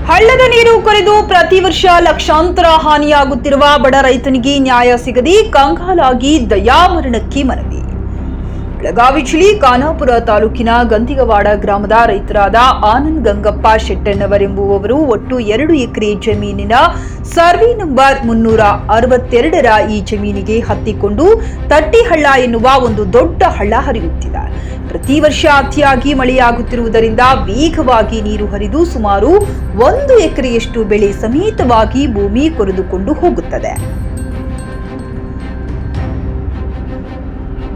ಹಳ್ಳದ ನೀರು ಕೊರೆದು ಪ್ರತಿ ವರ್ಷ ಲಕ್ಷಾಂತರ ಹಾನಿಯಾಗುತ್ತಿರುವ ಬಡ ರೈತನಿಗೆ ನ್ಯಾಯ ಸಿಗದೆ ಕಂಗಾಲಾಗಿ ದಯಾಮರಣಕ್ಕೆ ಮನವಿ. ಬೆಳಗಾವಿ ಜಿಲ್ಲೆ ಖಾನಾಪುರ ತಾಲೂಕಿನ ಗಂದಿಗವಾಡ ಗ್ರಾಮದ ರೈತರಾದ ಆನಂದ್ ಗಂಗಪ್ಪ ಶೆಟ್ಟಣ್ಣವರೆಂಬುವವರು ಒಟ್ಟು 2 ಎಕರೆ ಜಮೀನಿನ ಸರ್ವೆ ನಂಬರ್ 362ರ ಈ ಜಮೀನಿಗೆ ಹತ್ತಿಕೊಂಡು ತಟ್ಟಿಹಳ್ಳ ಎನ್ನುವ ಒಂದು ದೊಡ್ಡ ಹಳ್ಳ ಹರಿಯುತ್ತಿದೆ. ಪ್ರತಿ ವರ್ಷ ಅತಿಯಾಗಿ ಮಳೆಯಾಗುತ್ತಿರುವುದರಿಂದ ವೇಗವಾಗಿ ನೀರು ಹರಿದು ಸುಮಾರು 1 ಎಕರೆಯಷ್ಟು ಬೆಳೆ ಸಮೇತವಾಗಿ ಭೂಮಿ ಕೊರೆದುಕೊಂಡು ಹೋಗುತ್ತದೆ.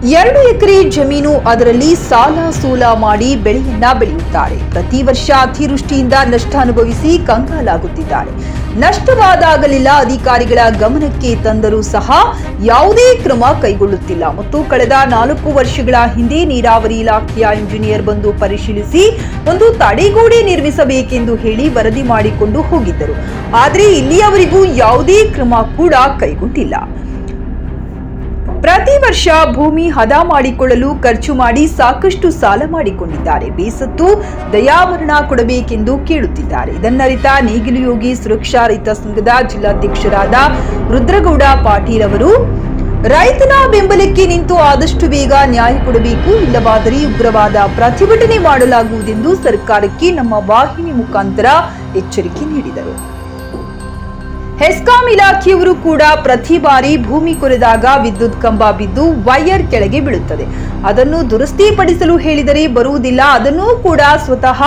2 ಎಕರೆ ಜಮೀನು, ಅದರಲ್ಲಿ ಸಾಲ ಸೂಲ ಮಾಡಿ ಬೆಳೆಯನ್ನ ಬೆಳೆಯುತ್ತಾರೆ. ಪ್ರತಿ ವರ್ಷ ಅತಿವೃಷ್ಟಿಯಿಂದ ನಷ್ಟ ಅನುಭವಿಸಿ ಕಂಗಾಲಾಗುತ್ತಿದ್ದಾರೆ. ನಷ್ಟವಾದಾಗಲೆಲ್ಲ ಅಧಿಕಾರಿಗಳ ಗಮನಕ್ಕೆ ತಂದರೂ ಸಹ ಯಾವುದೇ ಕ್ರಮ ಕೈಗೊಳ್ಳುತ್ತಿಲ್ಲ ಮತ್ತು ಕಳೆದ 4 ವರ್ಷಗಳ ಹಿಂದೆ ನೀರಾವರಿ ಇಲಾಖೆಯ ಇಂಜಿನಿಯರ್ ಬಂದು ಪರಿಶೀಲಿಸಿ ಒಂದು ತಡೆಗೋಡೆ ನಿರ್ಮಿಸಬೇಕೆಂದು ಹೇಳಿ ವರದಿ ಮಾಡಿಕೊಂಡು ಹೋಗಿದ್ದರು. ಆದರೆ ಇಲ್ಲಿಯವರೆಗೂ ಯಾವುದೇ ಕ್ರಮ ಕೂಡ ಕೈಗೊಂಡಿಲ್ಲ. ಪ್ರತಿ ವರ್ಷ ಭೂಮಿ ಹದ ಮಾಡಿಕೊಳ್ಳಲು ಖರ್ಚು ಮಾಡಿ ಸಾಕಷ್ಟು ಸಾಲ ಮಾಡಿಕೊಂಡಿದ್ದಾರೆ. ಬೇಸತ್ತು ದಯಾಮರಣ ಕೊಡಬೇಕೆಂದು ಕೇಳುತ್ತಿದ್ದಾರೆ. ಇದನ್ನರಿತ ನೇಗಿಲು ಯೋಗಿ ಸುರಕ್ಷಾ ರೈತ ಸಂಘದ ಜಿಲ್ಲಾಧ್ಯಕ್ಷರಾದ ರುದ್ರಗೌಡ ಪಾಟೀಲ್ ಅವರು ರೈತನ ಬೆಂಬಲಕ್ಕೆ ನಿಂತು ಆದಷ್ಟು ಬೇಗ ನ್ಯಾಯ ಕೊಡಬೇಕು, ಇಲ್ಲವಾದರೆ ಉಗ್ರವಾದ ಪ್ರತಿಭಟನೆ ಮಾಡಲಾಗುವುದೆಂದು ಸರ್ಕಾರಕ್ಕೆ ನಮ್ಮ ವಾಹಿನಿ ಮುಖಾಂತರ ಎಚ್ಚರಿಕೆ ನೀಡಿದರು. ಹೆಸ್ಕಾಂ ಇಲಾಖೆಯವರು ಕೂಡ ಪ್ರತಿ ಬಾರಿ ಭೂಮಿ ಕೊರೆದಾಗ ವಿದ್ಯುತ್ ಕಂಬ ಬಿದ್ದು ವೈರ್ ಕೆಳಗೆ ಬೀಳುತ್ತದೆ. ಅದನ್ನು ದುರಸ್ತಿಪಡಿಸಲು ಹೇಳಿದರೆ ಬರುವುದಿಲ್ಲ. ಅದನ್ನು ಕೂಡ ಸ್ವತಃ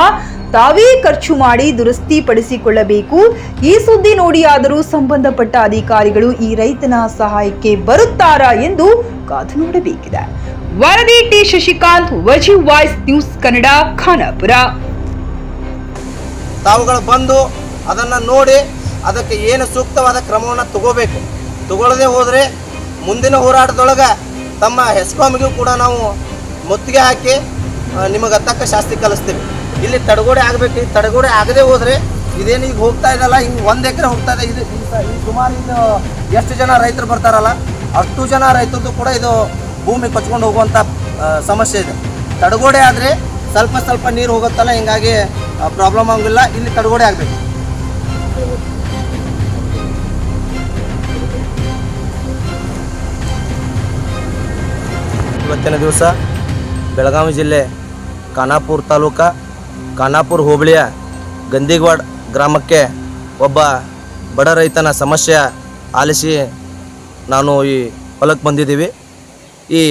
ತಾವೇ ಖರ್ಚು ಮಾಡಿ ದುರಸ್ತಿಪಡಿಸಿಕೊಳ್ಳಬೇಕು. ಈ ಸುದ್ದಿ ನೋಡಿಯಾದರೂ ಸಂಬಂಧಪಟ್ಟ ಅಧಿಕಾರಿಗಳು ಈ ರೈತನ ಸಹಾಯಕ್ಕೆ ಬರುತ್ತಾರಾ ಎಂದು ಕಾದು ನೋಡಬೇಕಿದೆ. ವರದಿ ಟಿ ಶಶಿಕಾಂತ್, ವಜಿ ವಾಯ್ಸ್ ನ್ಯೂಸ್ ಕನ್ನಡ, ಖಾನಾಪುರ. ತಾವುಗಳು ಬಂದು ಅದನ್ನು ನೋಡಿ ಅದಕ್ಕೆ ಏನು ಸೂಕ್ತವಾದ ಕ್ರಮವನ್ನು ತಗೊಳ್ಳದೆ ಹೋದರೆ ಮುಂದಿನ ಹೋರಾಟದೊಳಗೆ ತಮ್ಮ ಹೆಸ್ಕಾಮಿಗೂ ಕೂಡ ನಾವು ಮುತ್ತಿಗೆ ಹಾಕಿ ನಿಮಗೆ ತಕ್ಕ ಶಾಸ್ತಿ ಕಲಿಸ್ತೀವಿ. ಇಲ್ಲಿ ತಡೆಗೋಡೆ ಆಗಬೇಕು. ತಡೆಗೋಡೆ ಆಗದೆ ಹೋದರೆ ಇದೇನು ಈಗ ಹೋಗ್ತಾ ಇದಲ್ಲ, ಹಿಂಗೆ 1 ಎಕರೆ ಹೋಗ್ತಾ ಇದೆ. ಇದು ಸುಮಾರು ಇದು ಎಷ್ಟು ಜನ ರೈತರು ಬರ್ತಾರಲ್ಲ ಅಷ್ಟು ಜನ ರೈತರದ್ದು ಕೂಡ ಇದು ಭೂಮಿ ಕೊಚ್ಕೊಂಡು ಹೋಗುವಂಥ ಸಮಸ್ಯೆ ಇದೆ. ತಡೆಗೋಡೆ ಆದರೆ ಸ್ವಲ್ಪ ನೀರು ಹೋಗುತ್ತಲ್ಲ, ಹಿಂಗಾಗಿ ಪ್ರಾಬ್ಲಮ್ ಆಗೋಂಗಿಲ್ಲ. ಇಲ್ಲಿ ತಡೆಗೋಡೆ ಆಗಬೇಕು. ಇವತ್ತಿನ ದಿವಸ ಬೆಳಗಾವಿ ಜಿಲ್ಲೆ ಖಾನಾಪುರ ತಾಲೂಕು ಖಾನಾಪುರ ಹೋಬಳಿಯ ಗಂದಿಗವಾಡ ಗ್ರಾಮಕ್ಕೆ ಒಬ್ಬ ಬಡ ರೈತನ ಸಮಸ್ಯೆ ಆಲಿಸಿ ನಾನು ಈ ಹೊಲಕ್ಕೆ ಬಂದಿದ್ದೀವಿ. ಈ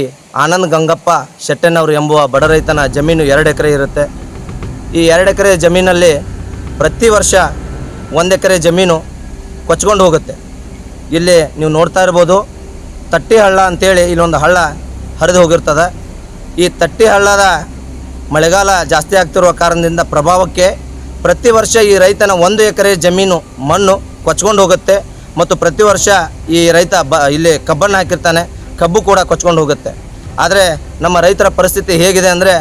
ಆನಂದ್ ಗಂಗಪ್ಪ ಶೆಟ್ಟಣ್ಣವರು ಎಂಬುವ ಬಡ ರೈತನ ಜಮೀನು 2 ಎಕರೆ ಇರುತ್ತೆ. ಈ 2 ಎಕರೆ ಜಮೀನಲ್ಲಿ ಪ್ರತಿ ವರ್ಷ 1 ಎಕರೆ ಜಮೀನು ಕೊಚ್ಕೊಂಡು ಹೋಗುತ್ತೆ. ಇಲ್ಲಿ ನೀವು ನೋಡ್ತಾ ಇರ್ಬೋದು, ತಟ್ಟಿ ಹಳ್ಳ ಅಂತೇಳಿ ಇಲ್ಲೊಂದು ಹಳ್ಳ ಹರಿದು ಹೋಗಿರ್ತದೆ. ಈ ತಟ್ಟಿ ಹಳ್ಳದ ಮಳೆಗಾಲ ಜಾಸ್ತಿ ಆಗ್ತಿರುವ ಕಾರಣದಿಂದ ಪ್ರಭಾವಕ್ಕೆ ಪ್ರತಿ ವರ್ಷ ಈ ರೈತನ 1 ಎಕರೆ ಜಮೀನು ಮಣ್ಣು ಕೊಚ್ಕೊಂಡು ಹೋಗುತ್ತೆ ಮತ್ತು ಪ್ರತಿ ವರ್ಷ ಈ ರೈತ ಇಲ್ಲಿ ಕಬ್ಬನ್ನು ಹಾಕಿರ್ತಾನೆ, ಕಬ್ಬು ಕೂಡ ಕೊಚ್ಕೊಂಡು ಹೋಗುತ್ತೆ. ಆದರೆ ನಮ್ಮ ರೈತರ ಪರಿಸ್ಥಿತಿ ಹೇಗಿದೆ ಅಂದರೆ,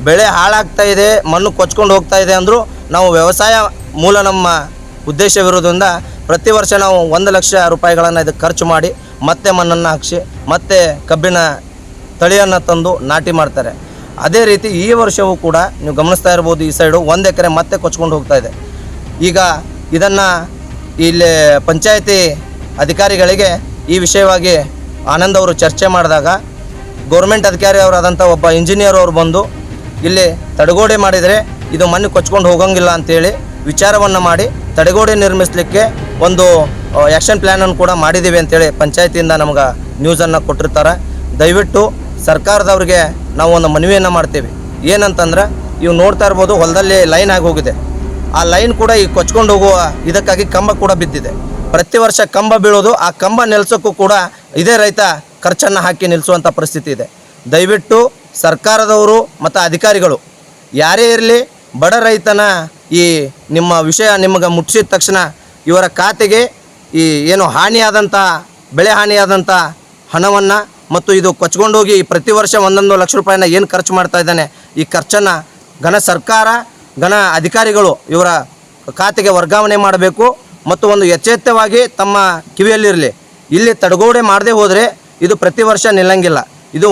ಬೆಳೆ ಹಾಳಾಗ್ತಾ ಇದೆ, ಮಣ್ಣು ಕೊಚ್ಕೊಂಡು ಹೋಗ್ತಾ ಇದೆ ಅಂದರೂ ನಾವು ವ್ಯವಸಾಯ ಮೂಲ ನಮ್ಮ ಉದ್ದೇಶವಿರೋದ್ರಿಂದ ಪ್ರತಿ ವರ್ಷ ನಾವು 1 ಲಕ್ಷ ರೂಪಾಯಿಗಳನ್ನು ಇದಕ್ಕೆ ಖರ್ಚು ಮಾಡಿ ಮತ್ತೆ ಮಣ್ಣನ್ನು ಹಾಕಿಸಿ ಮತ್ತೆ ಕಬ್ಬಿನ ತಳಿಯನ್ನು ತಂದು ನಾಟಿ ಮಾಡ್ತಾರೆ. ಅದೇ ರೀತಿ ಈ ವರ್ಷವೂ ಕೂಡ ನೀವು ಗಮನಿಸ್ತಾ ಇರ್ಬೋದು, ಈ ಸೈಡು 1 ಎಕರೆ ಮತ್ತೆ ಕೊಚ್ಕೊಂಡು ಹೋಗ್ತಾ ಇದೆ. ಈಗ ಇದನ್ನು ಇಲ್ಲಿ ಪಂಚಾಯತಿ ಅಧಿಕಾರಿಗಳಿಗೆ ಈ ವಿಷಯವಾಗಿ ಆನಂದ್ ಅವರು ಚರ್ಚೆ ಮಾಡಿದಾಗ ಗೌರ್ಮೆಂಟ್ ಅಧಿಕಾರಿ ಅವರಾದಂಥ ಒಬ್ಬ ಇಂಜಿನಿಯರ್ ಅವರು ಬಂದು ಇಲ್ಲಿ ತಡೆಗೋಡೆ ಮಾಡಿದರೆ ಇದು ಮಣ್ಣು ಕೊಚ್ಕೊಂಡು ಹೋಗೋಂಗಿಲ್ಲ ಅಂಥೇಳಿ ವಿಚಾರವನ್ನು ಮಾಡಿ ತಡೆಗೋಡೆ ನಿರ್ಮಿಸಲಿಕ್ಕೆ ಒಂದು ಆ್ಯಕ್ಷನ್ ಪ್ಲ್ಯಾನನ್ನು ಕೂಡ ಮಾಡಿದ್ದೀವಿ ಅಂತೇಳಿ ಪಂಚಾಯತಿಯಿಂದ ನಮ್ಗೆ ನ್ಯೂಸನ್ನು ಕೊಟ್ಟಿರ್ತಾರೆ. ದಯವಿಟ್ಟು ಸರ್ಕಾರದವ್ರಿಗೆ ನಾವು ಒಂದು ಮನವಿಯನ್ನು ಮಾಡ್ತೀವಿ. ಏನಂತಂದ್ರೆ, ಇವು ನೋಡ್ತಾ ಇರ್ಬೋದು, ಹೊಲದಲ್ಲಿ ಲೈನ್ ಆಗಿ ಹೋಗಿದೆ. ಆ ಲೈನ್ ಕೂಡ ಈ ಕೊಚ್ಕೊಂಡು ಹೋಗುವ ಇದಕ್ಕಾಗಿ ಕಂಬ ಕೂಡ ಬಿದ್ದಿದೆ. ಪ್ರತಿ ವರ್ಷ ಕಂಬ ಬೀಳೋದು, ಆ ಕಂಬ ನಿಲ್ಲಿಸೋಕ್ಕೂ ಕೂಡ ಇದೇ ರೈತ ಖರ್ಚನ್ನು ಹಾಕಿ ನಿಲ್ಲಿಸುವಂಥ ಪರಿಸ್ಥಿತಿ ಇದೆ. ದಯವಿಟ್ಟು ಸರ್ಕಾರದವರು ಮತ್ತು ಅಧಿಕಾರಿಗಳು ಯಾರೇ ಇರಲಿ, ಬಡ ರೈತನ ಈ ನಿಮ್ಮ ವಿಷಯ ನಿಮಗೆ ಮುಟ್ಟಿಸಿದ ತಕ್ಷಣ ಇವರ ಖಾತೆಗೆ ಈ ಏನು ಹಾನಿಯಾದಂಥ ಬೆಳೆ ಹಾನಿಯಾದಂಥ ಹಣವನ್ನು ಮತ್ತು ಇದು ಕೊಚ್ಕೊಂಡೋಗಿ ಪ್ರತಿ ವರ್ಷ 1 ಲಕ್ಷ ರೂಪಾಯಿನ ಏನು ಖರ್ಚು ಮಾಡ್ತಾ ಇದ್ದಾನೆ, ಈ ಖರ್ಚನ್ನು ಘನ ಸರ್ಕಾರ, ಘನ ಅಧಿಕಾರಿಗಳು ಇವರ ಖಾತೆಗೆ ವರ್ಗಾವಣೆ ಮಾಡಬೇಕು ಮತ್ತು ಒಂದು ಎಚ್ಚೆತ್ತವಾಗಿ ತಮ್ಮ ಕಿವಿಯಲ್ಲಿರಲಿ. ಇಲ್ಲಿ ತಡೆಗೋಡೆ ಮಾಡದೆ ಹೋದರೆ ಇದು ಪ್ರತಿ ವರ್ಷ ನಿಲ್ಲಂಗಿಲ್ಲ. ಇದು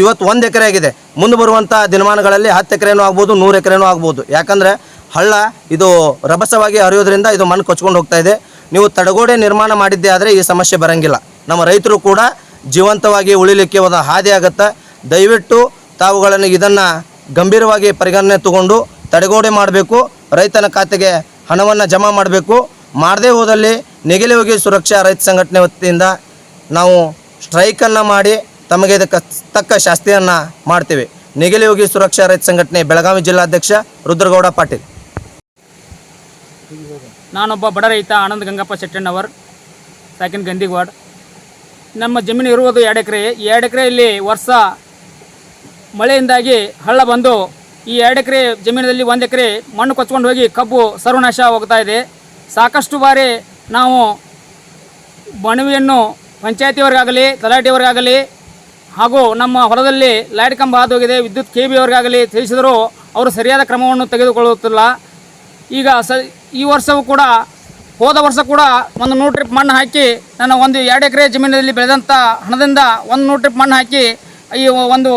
ಇವತ್ತು 1 ಎಕರೆ ಆಗಿದೆ. ಮುಂದೆ ಬರುವಂಥ ದಿನಮಾನಗಳಲ್ಲಿ 10 ಎಕರೆನೂ ಆಗ್ಬೋದು, 100 ಎಕರೆನೂ ಆಗ್ಬೋದು. ಯಾಕಂದರೆ ಹಳ್ಳ ಇದು ರಭಸವಾಗಿ ಹರಿಯೋದ್ರಿಂದ ಇದು ಮಣ್ಣು ಕೊಚ್ಕೊಂಡು ಹೋಗ್ತಾ ಇದೆ. ನೀವು ತಡೆಗೋಡೆ ನಿರ್ಮಾಣ ಮಾಡಿದ್ದೇ ಆದರೆ ಈ ಸಮಸ್ಯೆ ಬರಂಗಿಲ್ಲ. ನಮ್ಮ ರೈತರು ಕೂಡ ಜೀವಂತವಾಗಿ ಉಳಿಲಿಕ್ಕೆ ಒಂದು ಹಾದಿ ಆಗುತ್ತೆ. ದಯವಿಟ್ಟು ತಾವುಗಳನ್ನು ಇದನ್ನು ಗಂಭೀರವಾಗಿ ಪರಿಗಣನೆ ತಗೊಂಡು ತಡೆಗೋಡೆ ಮಾಡಬೇಕು, ರೈತನ ಖಾತೆಗೆ ಹಣವನ್ನು ಜಮಾ ಮಾಡಬೇಕು. ಮಾಡದೇ ಹೋದಲ್ಲಿ ನೆಗೆಲೆ ಹೋಗಿ ಸುರಕ್ಷಾ ರೈತ ಸಂಘಟನೆ ವತಿಯಿಂದ ನಾವು ಸ್ಟ್ರೈಕನ್ನು ಮಾಡಿ ತಮಗೆ ಇದಕ್ಕೆ ತಕ್ಕ ಶಾಸ್ತಿಯನ್ನು ಮಾಡ್ತೀವಿ. ನೆಗೆಲೆ ಹೋಗಿ ಸುರಕ್ಷಾ ರೈತ ಸಂಘಟನೆ ಬೆಳಗಾವಿ ಜಿಲ್ಲಾಧ್ಯಕ್ಷ ರುದ್ರಗೌಡ ಪಾಟೀಲ್. ನಾನೊಬ್ಬ ಬಡ ರೈತ ಆನಂದ್ ಗಂಗಪ್ಪ ಶೆಟ್ಟಣ್ಣವರ್, ಸೆಕೆಂಡ್ ಗಂದಿಗವಾಡ್. ನಮ್ಮ ಜಮೀನು ಇರುವುದು 2 ಎಕರೆ. 2 ಎಕರೆಯಲ್ಲಿ ವರ್ಷ ಮಳೆಯಿಂದಾಗಿ ಹಳ್ಳ ಬಂದು ಈ 2 ಎಕರೆ ಜಮೀನಲ್ಲಿ 1 ಎಕರೆ ಮಣ್ಣು ಕೊಚ್ಕೊಂಡು ಹೋಗಿ ಕಬ್ಬು ಸರ್ವನಾಶ ಹೋಗ್ತಾ ಇದೆ. ಸಾಕಷ್ಟು ಬಾರಿ ನಾವು ಮನವಿಯನ್ನು ಪಂಚಾಯತಿಯವರಿಗಾಗಲಿ ತಲಾಟಿಯವರಿಗಾಗಲಿ ಹಾಗೂ ನಮ್ಮ ಹೊಲದಲ್ಲಿ ಲೈಟ್ ಕಂಬ ಹಾದೋಗಿದೆ, ವಿದ್ಯುತ್ ಕೆ ಬಿ ಅವರಿಗಾಗಲಿ ತಿಳಿಸಿದರೂ ಅವರು ಸರಿಯಾದ ಕ್ರಮವನ್ನು ತೆಗೆದುಕೊಳ್ಳುತ್ತಿಲ್ಲ. ಈಗ ಈ ವರ್ಷವೂ ಕೂಡ ಹೋದ ವರ್ಷ ಕೂಡ ಒಂದು 100 ಟ್ರಿಪ್ ಮಣ್ಣು ಹಾಕಿ ನನ್ನ ಒಂದು 2 ಎಕರೆ ಜಮೀನಲ್ಲಿ ಬೆಳೆದಂಥ ಹಣದಿಂದ 100 ಟ್ರಿಪ್ ಮಣ್ಣು ಹಾಕಿ ಈ ಒಂದು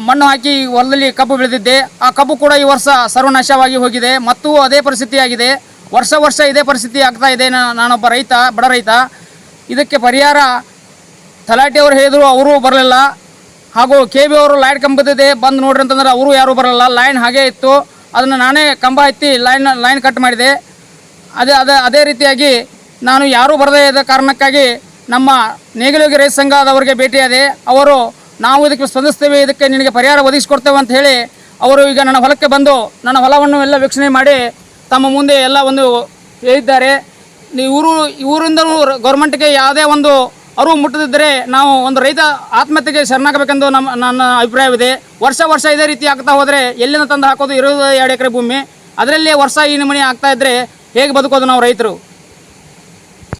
ಮಣ್ಣು ಹಾಕಿ ಹೊಲದಲ್ಲಿ ಕಬ್ಬು ಬೆಳೆದಿದ್ದೆ. ಆ ಕಬ್ಬು ಕೂಡ ಈ ವರ್ಷ ಸರ್ವನಾಶವಾಗಿ ಹೋಗಿದೆ. ಮತ್ತು ಅದೇ ಪರಿಸ್ಥಿತಿಯಾಗಿದೆ. ವರ್ಷ ಇದೇ ಪರಿಸ್ಥಿತಿ ಆಗ್ತಾ ಇದೆ. ನಾನೊಬ್ಬ ರೈತ, ಬಡ ರೈತ. ಇದಕ್ಕೆ ಪರಿಹಾರ ತಲಾಟಿಯವರು ಹೇಳಿದ್ರು, ಅವರು ಬರಲಿಲ್ಲ. ಹಾಗೂ ಕೆ ಬಿ ಅವರು ಲೈಟ್ ಕಂಬದಿದೆ ಬಂದು ನೋಡ್ರಿ ಅಂತಂದ್ರೆ ಅವರು ಯಾರೂ ಬರಲ್ಲ. ಲೈನ್ ಹಾಗೇ ಇತ್ತು, ಅದನ್ನು ನಾನೇ ಕಂಬ ಎತ್ತಿ ಲೈನ್ ಕಟ್ ಮಾಡಿದೆ. ಅದೇ ರೀತಿಯಾಗಿ ನಾನು ಯಾರೂ ಬರದೇ ಇದ್ದ ಕಾರಣಕ್ಕಾಗಿ ನಮ್ಮ ನೇಗಿಲೋಗಿ ರೈತ ಸಂಘದವರಿಗೆ ಭೇಟಿಯಾದೆ. ಅವರು ನಾವು ಇದಕ್ಕೆ ಸ್ಪಂದಿಸ್ತೇವೆ, ಇದಕ್ಕೆ ನಿನಗೆ ಪರಿಹಾರ ಒದಗಿಸಿಕೊಡ್ತೇವೆ ಅಂತ ಹೇಳಿ ಅವರು ಈಗ ನನ್ನ ಹೊಲಕ್ಕೆ ಬಂದು ನನ್ನ ಹೊಲವನ್ನು ಎಲ್ಲ ವೀಕ್ಷಣೆ ಮಾಡಿ ತಮ್ಮ ಮುಂದೆ ಎಲ್ಲ ಒಂದು ಹೇಳಿದ್ದಾರೆ. ಊರಿಂದ ಗೌರ್ಮೆಂಟ್ಗೆ ಯಾವುದೇ ಒಂದು ಅರಿವು ಮುಟ್ಟದಿದ್ದರೆ ನಾವು ಒಂದು ರೈತ ಆತ್ಮಹತ್ಯೆಗೆ ಶರಣಾಗಬೇಕೆಂದು ನನ್ನ ಅಭಿಪ್ರಾಯವಿದೆ. ವರ್ಷ ಇದೇ ರೀತಿ ಆಗ್ತಾ ಹೋದರೆ ಎಲ್ಲಿಂದ ತಂದು ಹಾಕೋದು? 2 ಎಕರೆ ಭೂಮಿ, ಅದರಲ್ಲೇ ವರ್ಷ ಈ ನಮೂನೆ ಆಗ್ತಾ ಇದ್ದರೆ ಹೇಗೆ ಬದುಕೋದು ನಾವು ರೈತರು?